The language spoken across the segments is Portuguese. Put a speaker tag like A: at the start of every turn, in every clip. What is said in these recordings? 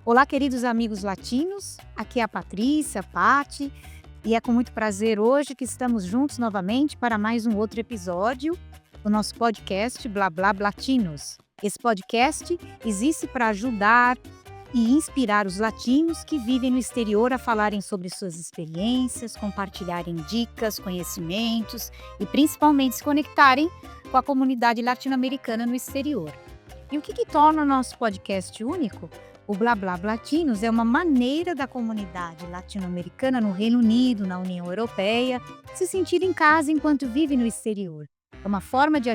A: Olá, queridos amigos latinos, aqui é a Patrícia, Pati, e é com muito prazer hoje que estamos juntos novamente para mais um outro episódio do nosso podcast Blá Blá Latinos. Esse podcast existe para ajudar e inspirar os latinos que vivem no exterior a falarem sobre suas experiências, compartilharem dicas, conhecimentos e principalmente se conectarem com a comunidade latino-americana no exterior. E o que torna o nosso podcast único? O Blá Blá Latinos é uma maneira da comunidade latino-americana no Reino Unido, na União Europeia, se sentir em casa enquanto vive no exterior. É uma forma de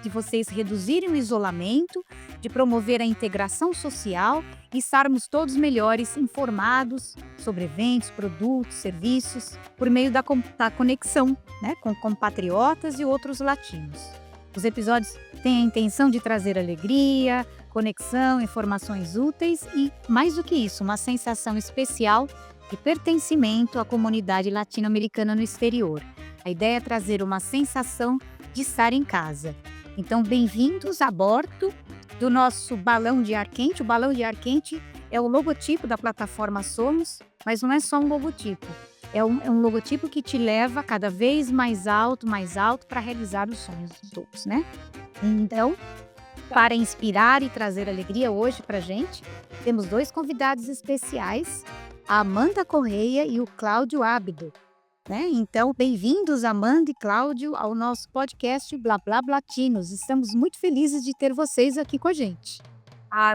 A: vocês reduzirem o isolamento, de promover a integração social e estarmos todos melhores informados sobre eventos, produtos, serviços, por meio da conexão, com compatriotas e outros latinos. Os episódios têm a intenção de trazer alegria, conexão, informações úteis e, mais do que isso, uma sensação especial de pertencimento à comunidade latino-americana no exterior. A ideia é trazer uma sensação de estar em casa. Então, bem-vindos a bordo do nosso balão de ar quente. O balão de ar quente é o logotipo da plataforma Somos, mas não é só um logotipo. É um logotipo que te leva cada vez mais alto para realizar os sonhos dos outros, né? Então, para inspirar e trazer alegria hoje para a gente, temos dois convidados especiais, a Amanda Correia e o Cláudio Ábido. Então, bem-vindos, Amanda e Cláudio, ao nosso podcast Blá Blá Latinos. Estamos muito felizes de ter vocês aqui com a gente.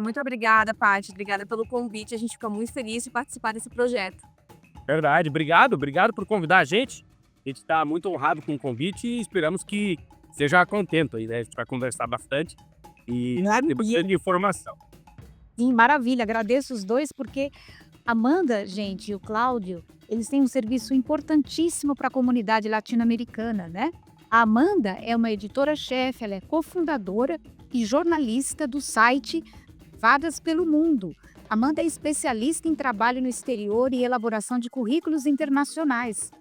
B: Muito obrigada, Paty. Obrigada pelo convite. A gente fica muito feliz de participar desse projeto.
C: Verdade. Obrigado por convidar a gente. A gente está muito honrado com o convite e esperamos que seja contento aí, né? A gente vai conversar bastante e ter bastante informação.
A: Sim, maravilha. Agradeço os dois porque Amanda, gente, e o Cláudio, eles têm um serviço importantíssimo para a comunidade latino-americana, né? A Amanda é uma editora-chefe, ela é cofundadora e jornalista do site Vagas pelo Mundo. Amanda é especialista em trabalho no exterior e elaboração de currículos internacionais.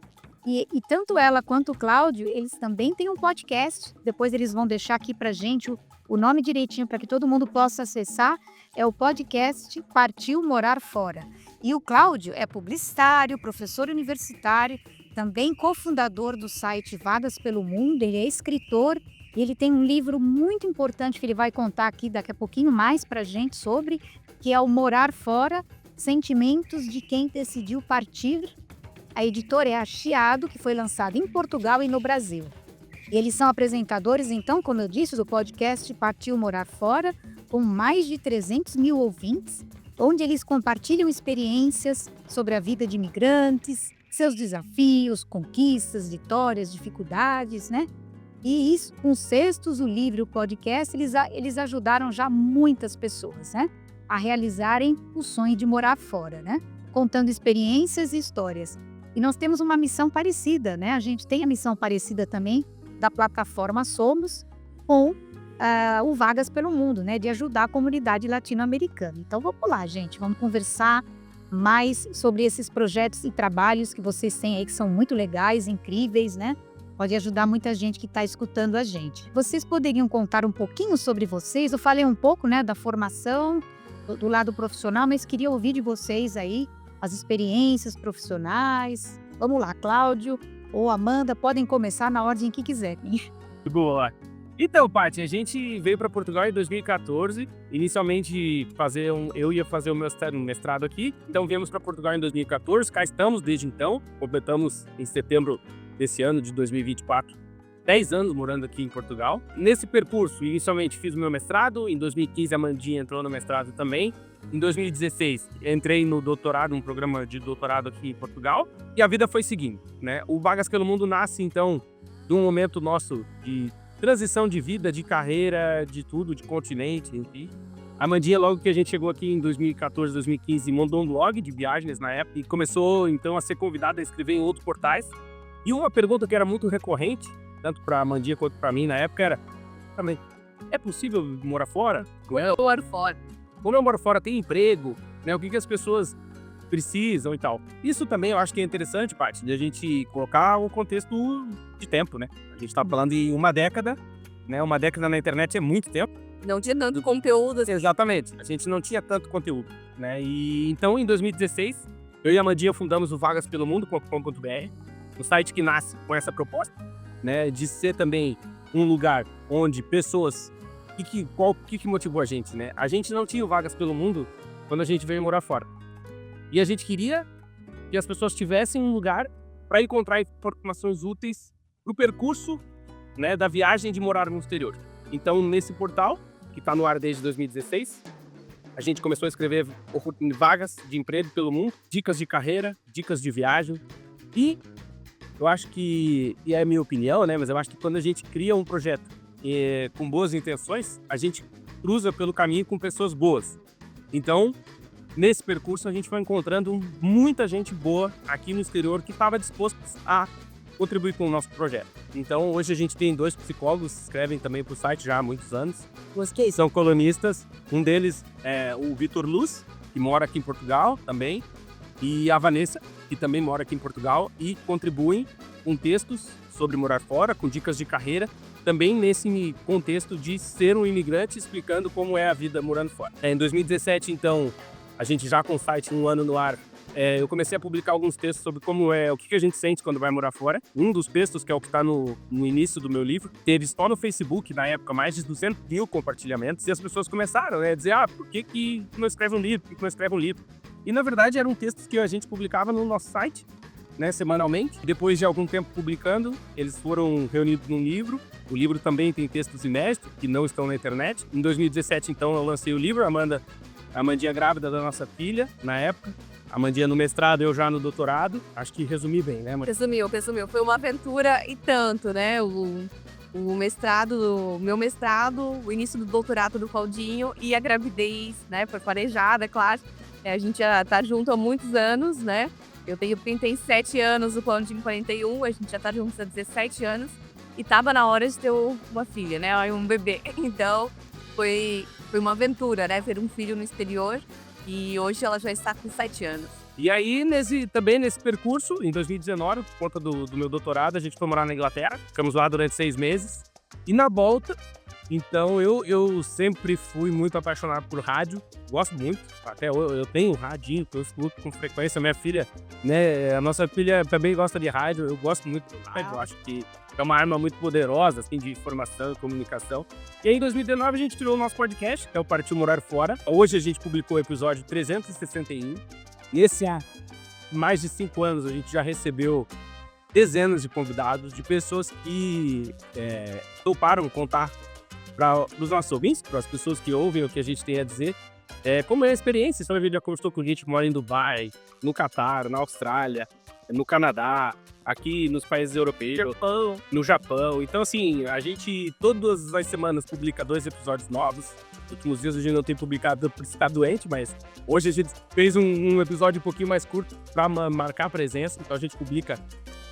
A: E tanto ela quanto o Cláudio, eles também têm um podcast. Depois eles vão deixar aqui para a gente o nome direitinho para que todo mundo possa acessar. É o podcast Partiu Morar Fora. E o Cláudio é publicitário, professor universitário, também cofundador do site Vagas pelo Mundo. Ele é escritor e ele tem um livro muito importante que ele vai contar aqui daqui a pouquinho mais para a gente sobre, que é o Morar Fora, Sentimentos de Quem Decidiu Partir. A editora é a Chiado, que foi lançada em Portugal e no Brasil. E eles são apresentadores, então, como eu disse, do podcast Partiu Morar Fora, com mais de 300 mil ouvintes, onde eles compartilham experiências sobre a vida de imigrantes, seus desafios, conquistas, vitórias, dificuldades, né? E isso, com os textos, o livro e o podcast, eles ajudaram já muitas pessoas, né? A realizarem o sonho de morar fora, né? Contando experiências e histórias. E nós temos uma missão parecida, né? A gente tem a missão parecida também da plataforma Somos com o Vagas pelo Mundo, né? De ajudar a comunidade latino-americana. Então vamos lá, gente. Vamos conversar mais sobre esses projetos e trabalhos que vocês têm aí, que são muito legais, incríveis, né? Pode ajudar muita gente que está escutando a gente. Vocês poderiam contar um pouquinho sobre vocês? Eu falei um pouco, né, da formação, do lado profissional, mas queria ouvir de vocês aí as experiências profissionais. Vamos lá, Cláudio ou Amanda, podem começar na ordem que quiserem.
C: Boa. Então, Paty, a gente veio para Portugal em 2014. Inicialmente, eu ia fazer o meu mestrado aqui. Então, viemos para Portugal em 2014. Cá estamos desde então. Completamos em setembro desse ano, de 2024, 10 anos morando aqui em Portugal. Nesse percurso, inicialmente fiz o meu mestrado. Em 2015, a Mandinha entrou no mestrado também. Em 2016, entrei no doutorado, um programa de doutorado aqui em Portugal. E a vida foi seguindo, né? O Vagas pelo Mundo nasce, então, de um momento nosso de transição de vida, de carreira, de tudo, de continente, enfim. A Mandinha, logo que a gente chegou aqui em 2014, 2015, mandou um blog de viagens na época e começou, então, a ser convidada a escrever em outros portais. E uma pergunta que era muito recorrente, tanto para a Mandinha quanto para mim na época, era: é possível morar fora?
B: Eu moro fora.
C: Como eu moro fora, tem emprego, né? O que as pessoas precisam e tal. Isso também eu acho que é interessante, Paty, de a gente colocar um contexto de tempo, né? A gente tá falando de uma década, né? Uma década na internet é muito tempo.
B: Não tinha tanto conteúdo assim.
C: Exatamente, a gente não tinha tanto conteúdo, né? E então, em 2016, eu e a Amandinha fundamos o vagaspelomundo.com.br, um site que nasce com essa proposta, né? De ser também um lugar onde pessoas... O que motivou a gente, né? A gente não tinha o Vagas pelo Mundo quando a gente veio morar fora. E a gente queria que as pessoas tivessem um lugar para encontrar informações úteis para o percurso, né, da viagem de morar no exterior. Então, nesse portal, que está no ar desde 2016, a gente começou a escrever vagas de emprego pelo mundo, dicas de carreira, dicas de viagem. E eu acho que, e é a minha opinião, né, mas eu acho que quando a gente cria um projeto com boas intenções, a gente cruza pelo caminho com pessoas boas. Então, nesse percurso, a gente foi encontrando muita gente boa aqui no exterior que estava disposto a contribuir com o nosso projeto. Então, hoje a gente tem 2 psicólogos que escrevem também para o site já há muitos anos. São colunistas. Um deles é o Vitor Luz, que mora aqui em Portugal também, e a Vanessa, que também mora aqui em Portugal, e contribuem com textos sobre morar fora, com dicas de carreira, também nesse contexto de ser um imigrante, explicando como é a vida morando fora. Em 2017, então, a gente já com o site um ano no ar, eu comecei a publicar alguns textos sobre como o que a gente sente quando vai morar fora. Um dos textos, que é o que está no início do meu livro, teve só no Facebook, na época, mais de 200 mil compartilhamentos, e as pessoas começaram, né, a dizer, por que não escreve um livro, por que não escreve um livro? E, na verdade, eram textos que a gente publicava no nosso site, né, semanalmente. Depois de algum tempo publicando, eles foram reunidos num livro. O livro também tem textos inéditos, que não estão na internet. Em 2017, então, eu lancei o livro, a Amandinha grávida da nossa filha, na época. A Amandinha no mestrado, eu já no doutorado. Acho que resumi bem, né, Amandinha?
B: Resumiu. Foi uma aventura e tanto, né? O meu mestrado, o início do doutorado do Claudinho e a gravidez, né? Foi planejada, claro. A gente já tá junto há muitos anos, né? Eu tenho 37 anos, o Claudinho 41, a gente já tá juntos há 17 anos. E tava na hora de ter uma filha, né? Um bebê. Então, foi uma aventura, né? Ter um filho no exterior. E hoje ela já está com 7 anos.
C: E aí, nesse percurso, em 2019, por conta do meu doutorado, a gente foi morar na Inglaterra. Ficamos lá durante 6 meses. E na volta, então, eu sempre fui muito apaixonado por rádio. Gosto muito. Até eu tenho um radinho que eu escuto com frequência. Minha filha, né? A nossa filha também gosta de rádio. Eu gosto muito do rádio. Eu acho que é uma arma muito poderosa, assim, de informação e comunicação. E aí, em 2019, a gente criou o nosso podcast, que é o Partiu Morar Fora. Hoje a gente publicou o episódio 361. Nesse mais de 5 anos, a gente já recebeu dezenas de convidados, de pessoas que toparam contar para os nossos ouvintes, para as pessoas que ouvem o que a gente tem a dizer, como é a experiência. Então, a gente já conversou com gente que mora em Dubai, no Catar, na Austrália, no Canadá, aqui nos países europeus, no Japão. Então, assim, a gente todas as semanas publica 2 episódios novos. Nos últimos dias a gente não tem publicado por estar doente, mas hoje a gente fez um episódio um pouquinho mais curto para marcar a presença. Então a gente publica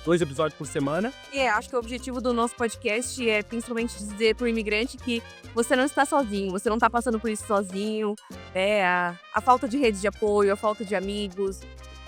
C: 2 episódios por semana.
B: Acho que o objetivo do nosso podcast é principalmente dizer para o imigrante que você não está sozinho, você não está passando por isso sozinho. A falta de rede de apoio, a falta de amigos,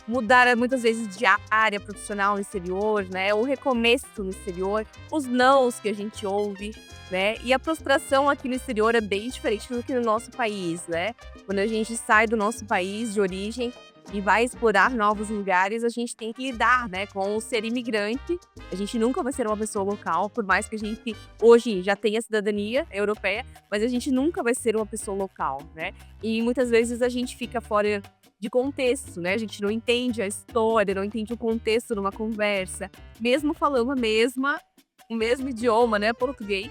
B: mudar muitas vezes de área profissional no exterior, né? O recomeço no exterior, os nãos que a gente ouve, né? E a frustração aqui no exterior é bem diferente do que no nosso país, né? Quando a gente sai do nosso país de origem e vai explorar novos lugares, a gente tem que lidar, né, com o ser imigrante. A gente nunca vai ser uma pessoa local, por mais que a gente hoje já tenha cidadania europeia, mas a gente nunca vai ser uma pessoa local, né? E muitas vezes a gente fica fora de contexto, né? A gente não entende a história, não entende o contexto numa conversa, mesmo falando o mesmo idioma, né, português.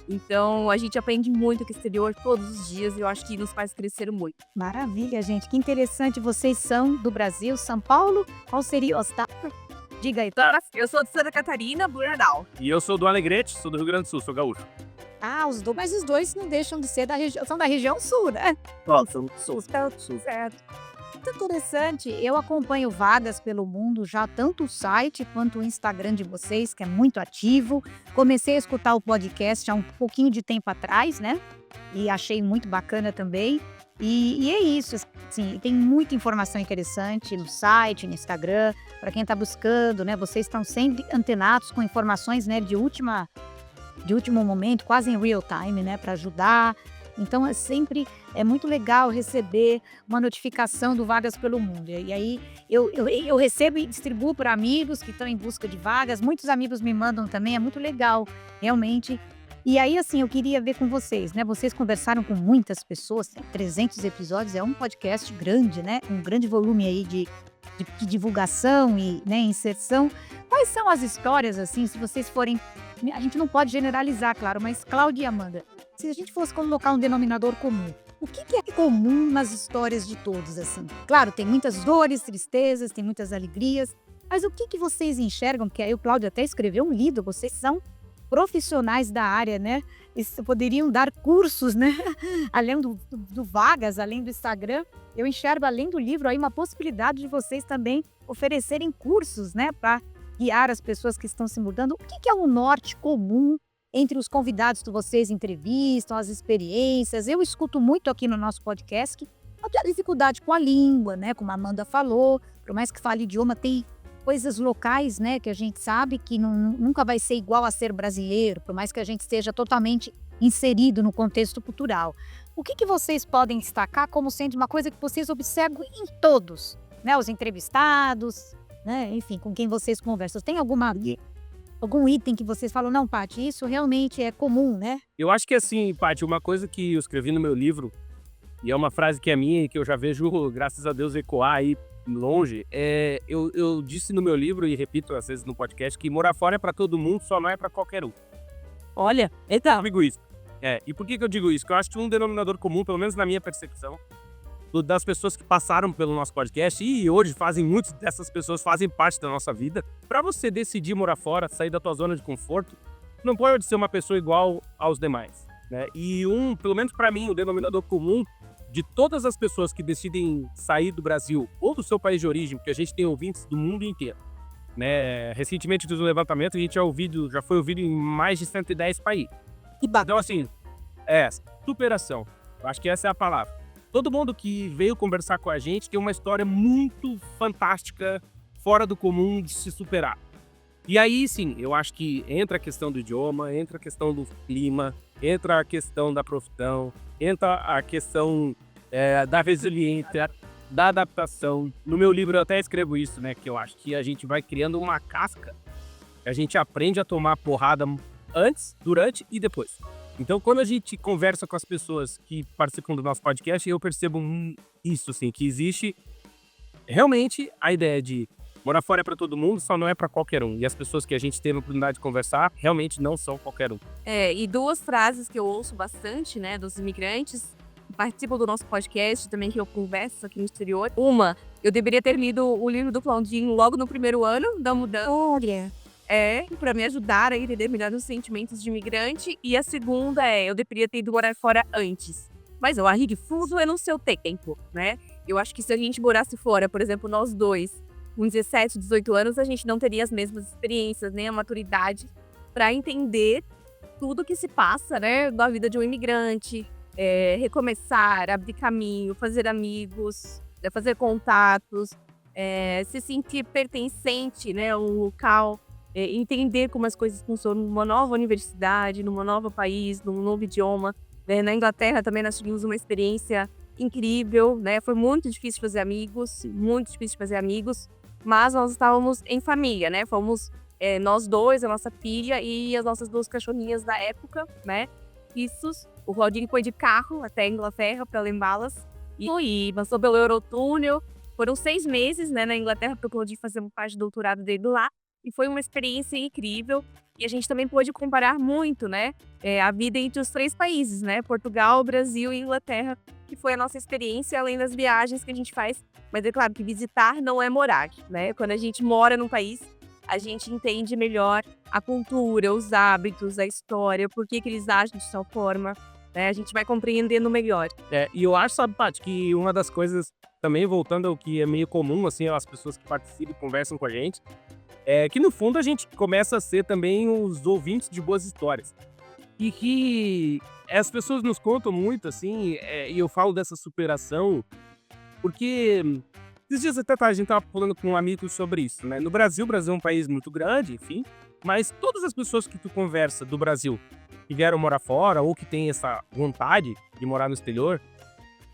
B: Então, a gente aprende muito com o exterior todos os dias e eu acho que nos faz crescer muito.
A: Maravilha, gente. Que interessante. Vocês são do Brasil, São Paulo. Qual seria o estado? Diga aí.
B: Eu sou de Santa Catarina, Blumenau.
C: E eu sou do Alegrete, sou do Rio Grande do Sul, sou gaúcho.
A: Mas os dois não deixam de ser da região, são da região sul, né?
C: São do sul.
A: Certo. Muito interessante. Eu acompanho Vagas pelo Mundo já, tanto o site quanto o Instagram de vocês, que é muito ativo. Comecei a escutar o podcast há um pouquinho de tempo atrás, né? E achei muito bacana também. E é isso, assim, tem muita informação interessante no site, no Instagram, para quem está buscando, né? Vocês estão sempre antenados com informações, né, de último momento, quase em real time, né, para ajudar. Então é muito legal receber uma notificação do Vagas pelo Mundo. E aí eu recebo e distribuo para amigos que estão em busca de vagas. Muitos amigos me mandam também, é muito legal, realmente. E aí, assim, eu queria ver com vocês, né? Vocês conversaram com muitas pessoas, tem 300 episódios, é um podcast grande, né? Um grande volume aí de divulgação e, né, inserção. Quais são as histórias, assim, se vocês forem... A gente não pode generalizar, claro, mas Cláudia e Amanda, se a gente fosse colocar um denominador comum, o que é comum nas histórias de todos, assim? Claro, tem muitas dores, tristezas, tem muitas alegrias, mas o que vocês enxergam? Porque aí o Cláudio até escreveu um livro, vocês são profissionais da área, né? Eles poderiam dar cursos, né? Além do Vagas, além do Instagram, eu enxergo além do livro aí uma possibilidade de vocês também oferecerem cursos, né? Para guiar as pessoas que estão se mudando. O que é um norte comum entre os convidados que vocês entrevistam, as experiências? Eu escuto muito aqui no nosso podcast que a dificuldade com a língua, né? Como a Amanda falou, por mais que fale idioma, tem coisas locais, né, que a gente sabe que nunca vai ser igual a ser brasileiro, por mais que a gente esteja totalmente inserido no contexto cultural. O que vocês podem destacar como sendo uma coisa que vocês observam em todos, né, os entrevistados, né, enfim, com quem vocês conversam? Tem algum item que vocês falam, não, Paty, isso realmente é comum, né?
C: Eu acho que assim, Paty, uma coisa que eu escrevi no meu livro, e é uma frase que é minha e que eu já vejo, graças a Deus, ecoar aí longe, eu disse no meu livro e repito às vezes no podcast que morar fora é pra todo mundo, só não é pra qualquer um.
B: Olha, eita.
C: Eu digo isso. E por que eu digo isso? Porque eu acho que um denominador comum, pelo menos na minha percepção, das pessoas que passaram pelo nosso podcast e hoje muitas dessas pessoas fazem parte da nossa vida. Pra você decidir morar fora, sair da tua zona de conforto, não pode ser uma pessoa igual aos demais, né? E pelo menos pra mim, o denominador comum de todas as pessoas que decidem sair do Brasil ou do seu país de origem, porque a gente tem ouvintes do mundo inteiro, né? Recentemente, fiz um levantamento, a gente já foi ouvido em mais de 110 países. Então, assim, superação. Eu acho que essa é a palavra. Todo mundo que veio conversar com a gente tem uma história muito fantástica, fora do comum de se superar. E aí, sim, eu acho que entra a questão do idioma, entra a questão do clima, entra a questão da profissão, entra a questão da resiliência, da adaptação. No meu livro eu até escrevo isso, né? Que eu acho que a gente vai criando uma casca. A gente aprende a tomar porrada antes, durante e depois. Então, quando a gente conversa com as pessoas que participam do nosso podcast, eu percebo isso, assim, que existe realmente a ideia de morar fora é pra todo mundo, só não é pra qualquer um. E as pessoas que a gente teve a oportunidade de conversar realmente não são qualquer um.
B: E duas frases que eu ouço bastante, né, dos imigrantes que participam do nosso podcast, também que eu converso aqui no exterior. Uma, eu deveria ter lido o livro do Claudinho logo no primeiro ano da mudança.
A: Olha,
B: pra me ajudar a entender melhor os sentimentos de imigrante. E a segunda eu deveria ter ido morar fora antes. Mas eu arrisco fuso é no seu tempo, né? Eu acho que se a gente morasse fora, por exemplo, nós dois, com 17, 18 anos, a gente não teria as mesmas experiências, nem a maturidade para entender tudo que se passa, né, na vida de um imigrante, recomeçar, abrir caminho, fazer amigos, fazer contatos, se sentir pertencente, né, a um local, entender como as coisas funcionam numa nova universidade, num novo país, num novo idioma. Na Inglaterra também nós tivemos uma experiência incrível, né, foi muito difícil fazer amigos, mas nós estávamos em família, né? Fomos nós dois, a nossa filha e as nossas duas cachorrinhas da época, né? O Claudinho foi de carro até a Inglaterra para lembá-las. E passou pelo Eurotúnel. Foram 6 meses, né, na Inglaterra para o Claudinho fazer uma parte do doutorado dele lá. E foi uma experiência incrível. E a gente também pôde comparar muito, né? A vida entre os 3 países, né? Portugal, Brasil e Inglaterra, que foi a nossa experiência, além das viagens que a gente faz. Mas é claro que visitar não é morar, né? Quando a gente mora num país, a gente entende melhor a cultura, os hábitos, a história, por que eles agem de tal forma, né? A gente vai compreendendo melhor.
C: E eu acho, sabe, Paty, que uma das coisas, também voltando ao que é meio comum, assim, as pessoas que participam e conversam com a gente, é que no fundo a gente começa a ser também os ouvintes de boas histórias. E que as pessoas nos contam muito, assim, e eu falo dessa superação, porque esses dias até a gente tava falando com um amigo sobre isso, né? No Brasil, o Brasil é um país muito grande, enfim, mas todas as pessoas que tu conversa do Brasil que vieram morar fora ou que têm essa vontade de morar no exterior,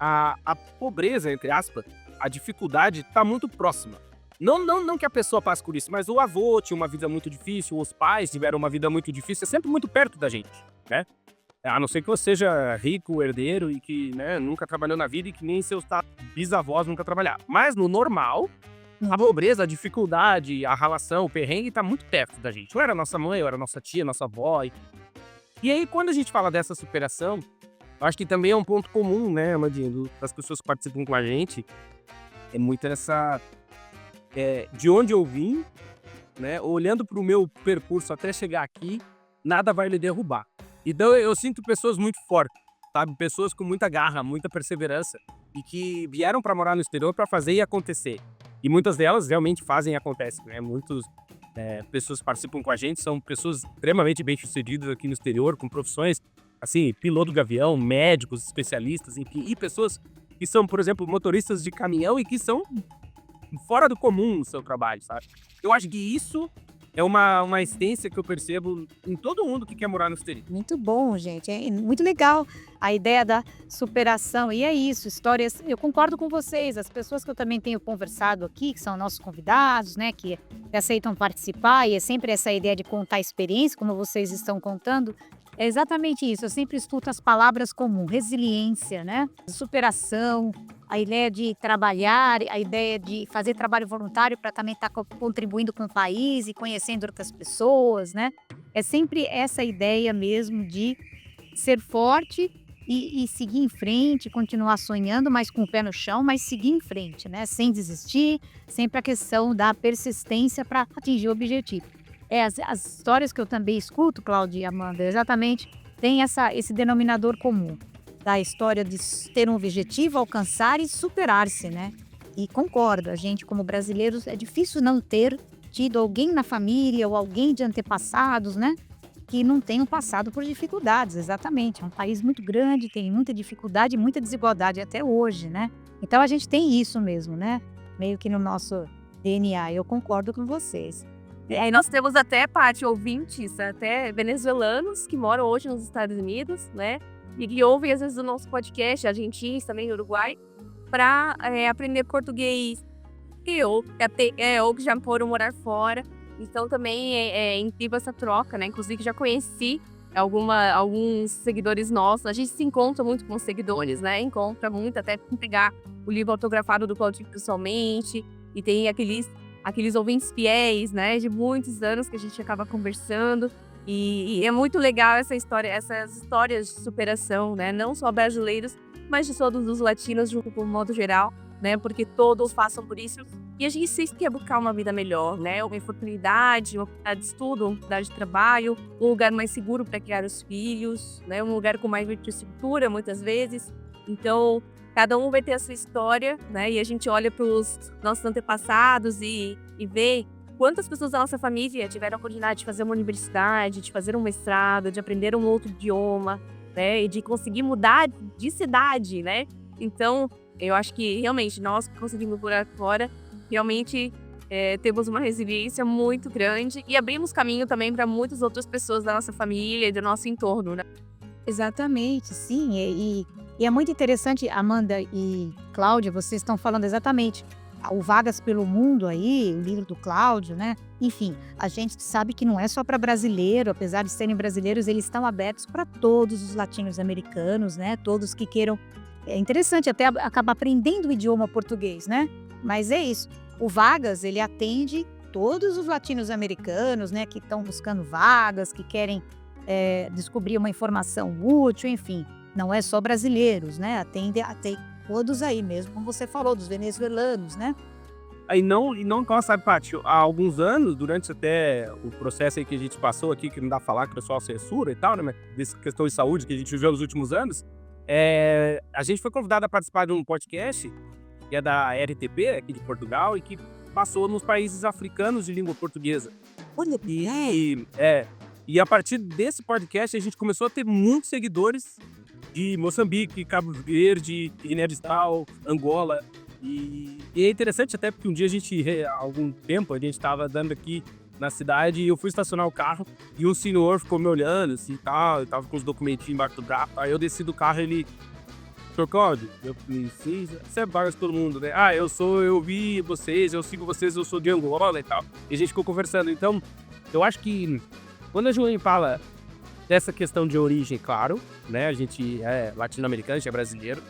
C: a pobreza, entre aspas, a dificuldade está muito próxima. Não que a pessoa passe por isso, mas o avô tinha uma vida muito difícil, os pais tiveram uma vida muito difícil, é sempre muito perto da gente, né? A não ser que você seja rico, herdeiro e que, né, nunca trabalhou na vida e que nem seus bisavós nunca trabalharam. Mas no normal, a pobreza, a dificuldade, a ralação, o perrengue tá muito perto da gente. Ou era nossa mãe, ou era nossa tia, nossa avó. E aí, quando a gente fala dessa superação, eu acho que também é um ponto comum, né, Amadinho, das pessoas que participam com a gente, é muito essa... de onde eu vim, né, olhando pro meu percurso até chegar aqui, nada vai lhe derrubar. Então eu sinto pessoas muito fortes, sabe? Pessoas com muita garra, muita perseverança e que vieram para morar no exterior para fazer e acontecer. E muitas delas realmente fazem e acontecem, né? Muitas pessoas que participam com a gente são pessoas extremamente bem-sucedidas aqui no exterior, com profissões, assim, piloto de avião, médicos, especialistas, enfim, e pessoas que são, por exemplo, motoristas de caminhão e que são fora do comum no seu trabalho, sabe? Eu acho que isso é uma essência que eu percebo em todo mundo que quer morar no exterior.
A: Muito bom, gente. É muito legal a ideia da superação. E é isso, histórias. Eu concordo com vocês. As pessoas que eu também tenho conversado aqui, que são nossos convidados, né, que aceitam participar, e é sempre essa ideia de contar a experiência, como vocês estão contando. É exatamente isso. Eu sempre escuto as palavras comuns: resiliência, né, superação, a ideia de trabalhar, a ideia de fazer trabalho voluntário para também estar contribuindo com o país e conhecendo outras pessoas, né? É sempre essa ideia mesmo de ser forte e seguir em frente, continuar sonhando, mas com o pé no chão, mas seguir em frente, né? Sem desistir, sempre a questão da persistência para atingir o objetivo. As histórias que eu também escuto, Cláudia e Amanda, exatamente, tem esse denominador comum da história de ter um objetivo, alcançar e superar-se, né? E concordo, a gente como brasileiros é difícil não ter tido alguém na família ou alguém de antepassados, né? Que não tenham passado por dificuldades, exatamente. É um país muito grande, tem muita dificuldade e muita desigualdade até hoje, né? Então a gente tem isso mesmo, né? Meio que no nosso DNA, eu concordo com vocês.
B: Aí nós temos até, Paty, ouvintes, até venezuelanos que moram hoje nos Estados Unidos, né? E que ouvem às vezes o nosso podcast, argentinos também, Uruguai, para aprender português, ou que já foram morar fora. Então também é incrível essa troca, né? Inclusive já conheci alguns seguidores nossos. A gente se encontra muito com os seguidores, né? Encontra muito, até pegar o livro autografado do Claudinho pessoalmente. E tem aqueles ouvintes fiéis, né? De muitos anos que a gente acaba conversando. E é muito legal essas histórias de superação, né? Não só brasileiros, mas de todos os latinos, de um modo geral, né? Porque todos passam por isso. E a gente sempre quer buscar uma vida melhor, né? Uma oportunidade de estudo, uma oportunidade de trabalho, um lugar mais seguro para criar os filhos, né? Um lugar com mais infraestrutura, muitas vezes. Então, cada um vai ter a sua história, né? E a gente olha para os nossos antepassados e vê quantas pessoas da nossa família tiveram a oportunidade de fazer uma universidade, de fazer um mestrado, de aprender um outro idioma, né? E de conseguir mudar de cidade, né? Então, eu acho que realmente nós que conseguimos morar fora, realmente temos uma resiliência muito grande e abrimos caminho também para muitas outras pessoas da nossa família e do nosso entorno, né?
A: Exatamente, sim. E é muito interessante, Amanda e Cláudia, vocês estão falando exatamente. O Vagas pelo Mundo aí, o livro do Cláudio, né? Enfim, a gente sabe que não é só para brasileiro, apesar de serem brasileiros, eles estão abertos para todos os latinos-americanos, né? Todos que queiram. É interessante até acabar aprendendo o idioma português, né? Mas é isso. O Vagas, ele atende todos os latinos-americanos, né? Que estão buscando vagas, que querem descobrir uma informação útil, enfim. Não é só brasileiros, né? Atende todos aí mesmo, como você falou, dos venezuelanos, né?
C: Aí não, sabe, Paty, há alguns anos, durante até o processo aí que a gente passou aqui, que não dá pra falar que o pessoal censura e tal, né? Mas dessa questão de saúde que a gente viveu nos últimos anos, a gente foi convidado a participar de um podcast, que é da RTP, aqui de Portugal, e que passou nos países africanos de língua portuguesa. Olha, e a partir desse podcast, a gente começou a ter muitos seguidores de Moçambique, Cabo Verde, Guiné-Bissau, Angola. E é interessante até porque um dia há algum tempo, a gente estava dando aqui na cidade e eu fui estacionar o carro e um senhor ficou me olhando, assim, tal, eu tava com os documentinhos embaixo do braço, aí eu desci do carro e ele... Senhor Cláudio, eu falei, sim, você é vagas todo mundo, né? Ah, eu vi vocês, eu sigo vocês, eu sou de Angola e tal. E a gente ficou conversando. Então, eu acho que quando a Joane fala dessa questão de origem, claro, né? A gente é latino-americano, a gente é brasileiro.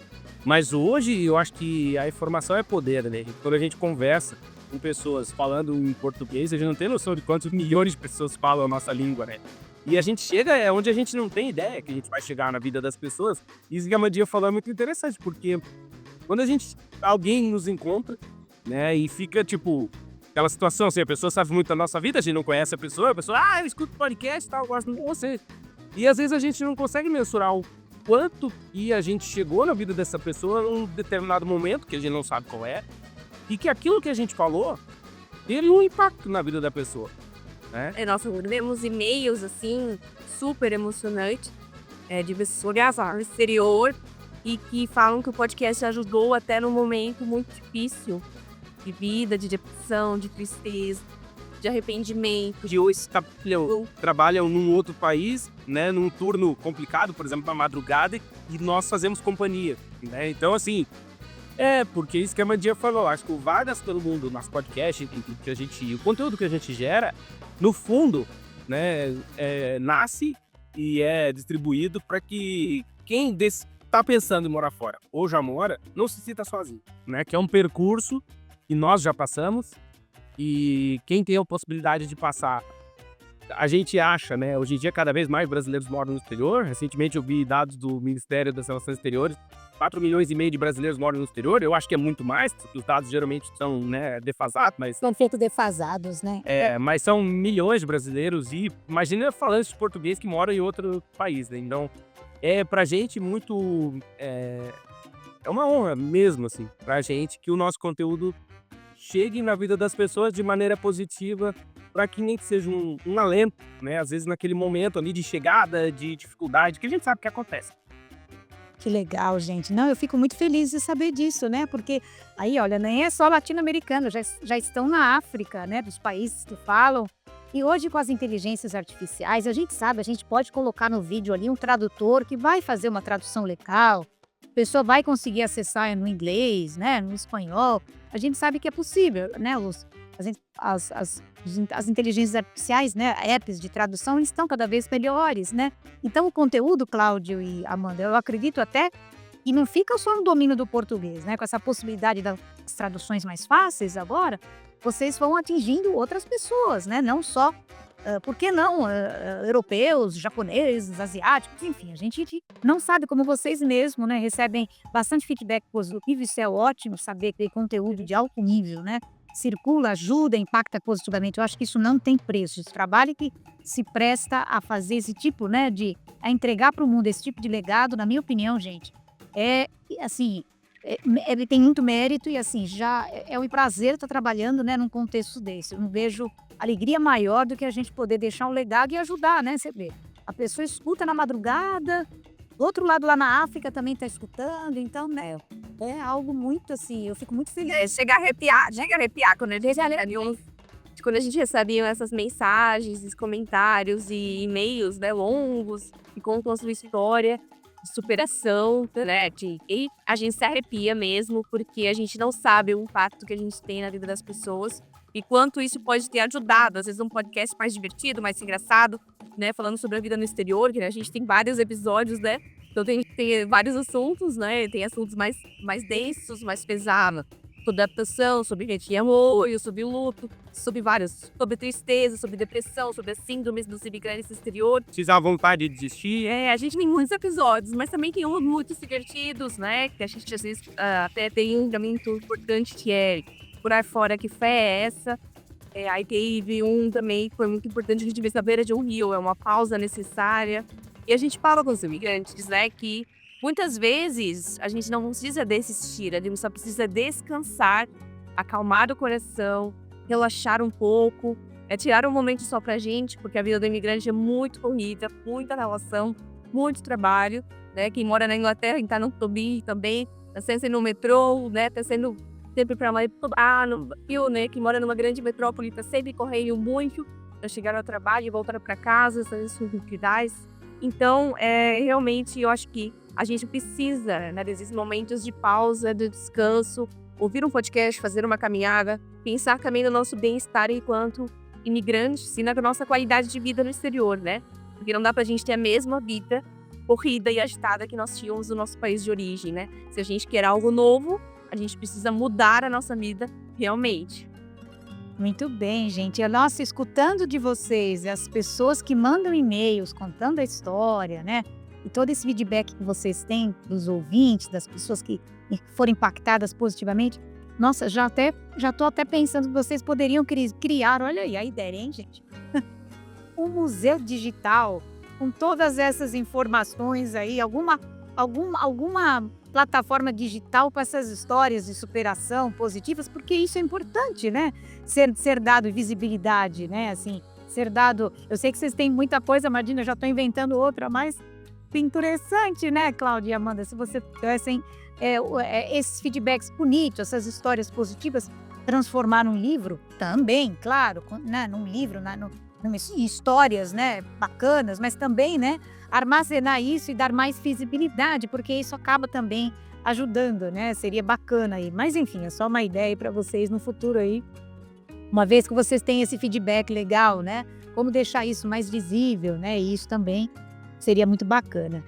C: Mas hoje eu acho que a informação é poder, né? Quando a gente conversa com pessoas falando em português, a gente não tem noção de quantos milhões de pessoas falam a nossa língua, né? E a gente chega onde a gente não tem ideia que a gente vai chegar na vida das pessoas. E isso que a Mandia falou é muito interessante, porque quando alguém nos encontra, né, e fica, tipo, aquela situação, assim, a pessoa sabe muito da nossa vida, a gente não conhece a pessoa, eu escuto podcast e tal, eu gosto de você. E às vezes a gente não consegue mensurar o quanto que a gente chegou na vida dessa pessoa num determinado momento, que a gente não sabe qual é, e que aquilo que a gente falou teve um impacto na vida da pessoa.
B: Nossa, recebemos e-mails, assim, super emocionantes, de pessoas no exterior e que falam que o podcast ajudou até num momento muito difícil de vida, de depressão, de tristeza, de arrependimento.
C: De hoje trabalham num outro país, né, num turno complicado, por exemplo, na madrugada, e nós fazemos companhia, né? Então, assim, porque isso que a Mandia falou, acho que o Vargas todo mundo, nosso podcast, o conteúdo que a gente gera, no fundo, né, nasce e é distribuído para que quem está pensando em morar fora ou já mora, não se sinta sozinho, né? Que é um percurso que nós já passamos e quem tem a possibilidade de passar, a gente acha, né? Hoje em dia, cada vez mais brasileiros moram no exterior. Recentemente eu vi dados do Ministério das Relações Exteriores, 4,5 milhões de brasileiros moram no exterior. Eu acho que é muito mais, porque os dados geralmente são, né, defasados, mas...
A: São feitos defasados, né?
C: Mas são milhões de brasileiros e imagina falantes de português que moram em outro país, né? Então, pra gente muito... É uma honra mesmo, assim, pra gente que o nosso conteúdo chegue na vida das pessoas de maneira positiva, para que nem que seja um alento, né? Às vezes naquele momento ali de chegada, de dificuldade, que a gente sabe que acontece.
A: Que legal, gente. Não, eu fico muito feliz de saber disso, né? Porque aí, olha, nem é só latino-americano, já estão na África, né? Dos países que falam. E hoje, com as inteligências artificiais, a gente sabe, a gente pode colocar no vídeo ali um tradutor que vai fazer uma tradução legal. A pessoa vai conseguir acessar no inglês, né? No espanhol. A gente sabe que é possível, né? As inteligências artificiais, né, apps de tradução, eles estão cada vez melhores, né? Então, o conteúdo, Cláudio e Amanda, eu acredito até que não fica só no domínio do português, né? Com essa possibilidade das traduções mais fáceis agora, vocês vão atingindo outras pessoas, né? Não só, por que não, europeus, japoneses, asiáticos, enfim, a gente não sabe como vocês mesmo, né? Recebem bastante feedback positivo, isso é ótimo, saber que tem conteúdo de alto nível, né? Circula, ajuda, impacta positivamente. Eu acho que isso não tem preço. Esse trabalho que se presta a fazer esse tipo, né, a entregar para o mundo esse tipo de legado, na minha opinião, gente, tem muito mérito e, assim, já é um prazer estar trabalhando, né, num contexto desse. Eu não vejo alegria maior do que a gente poder deixar um legado e ajudar, né, você vê. A pessoa escuta na madrugada, do outro lado lá na África também está escutando, então, né, é algo muito, assim, eu fico muito feliz.
B: Chega a arrepiar quando a gente recebia essas mensagens, esses comentários e e-mails, né, longos, que contam a sua história de superação, né, e a gente se arrepia mesmo, porque a gente não sabe o impacto que a gente tem na vida das pessoas e quanto isso pode ter ajudado, às vezes um podcast mais divertido, mais engraçado, né, falando sobre a vida no exterior, que, né, a gente tem vários episódios, né, então tem vários assuntos, né, tem assuntos mais densos, mais pesados, sobre adaptação, sobre gente em apoio, sobre luto, sobre tristeza, sobre depressão, sobre as síndromes dos imigrantes no exterior.
C: Precisa a vontade de desistir.
B: A gente tem muitos episódios, mas também tem uns muito divertidos, né, que a gente às vezes até tem um muito importante que é Por Aí Fora, Que Fé é Essa? Aí teve um também que foi muito importante, a gente vê a beira de um rio, é uma pausa necessária. E a gente fala com os imigrantes, né, que muitas vezes a gente não precisa desistir, a gente só precisa descansar, acalmar o coração, relaxar um pouco, tirar um momento só pra gente, porque a vida do imigrante é muito corrida, muita relação, muito trabalho, né? Quem mora na Inglaterra, tá no Tobi também, tá sendo no metrô, né? sempre para eu, né, que mora numa grande metrópole, tá sempre correndo muito para chegar ao trabalho e voltar para casa, fazer suas atividades. Então, realmente, eu acho que a gente precisa, né, desses momentos de pausa, de descanso, ouvir um podcast, fazer uma caminhada, pensar também no nosso bem-estar enquanto imigrantes e na nossa qualidade de vida no exterior, né? Porque não dá pra gente ter a mesma vida corrida e agitada que nós tínhamos no nosso país de origem, né? Se a gente quer algo novo, a gente precisa mudar a nossa vida realmente.
A: Muito bem, gente. Nossa, escutando de vocês, as pessoas que mandam e-mails contando a história, né? E todo esse feedback que vocês têm dos ouvintes, das pessoas que foram impactadas positivamente. Nossa, já tô até pensando que vocês poderiam criar, olha aí a ideia, hein, gente? Um museu digital com todas essas informações aí, alguma plataforma digital com essas histórias de superação positivas, porque isso é importante, né? Ser dado visibilidade, né? Assim, ser dado. Eu sei que vocês têm muita coisa, Martina, eu já estou inventando outra, mas interessante, né, Cláudia e Amanda? Se você tivessem esses feedbacks bonitos, essas histórias positivas, transformar num livro também, claro, né? Num livro, histórias, né, bacanas, mas também, né, armazenar isso e dar mais visibilidade, porque isso acaba também ajudando, né? Seria bacana aí. Mas enfim, é só uma ideia para vocês no futuro aí. Uma vez que vocês têm esse feedback legal, né? Como deixar isso mais visível, né? E isso também seria muito bacana.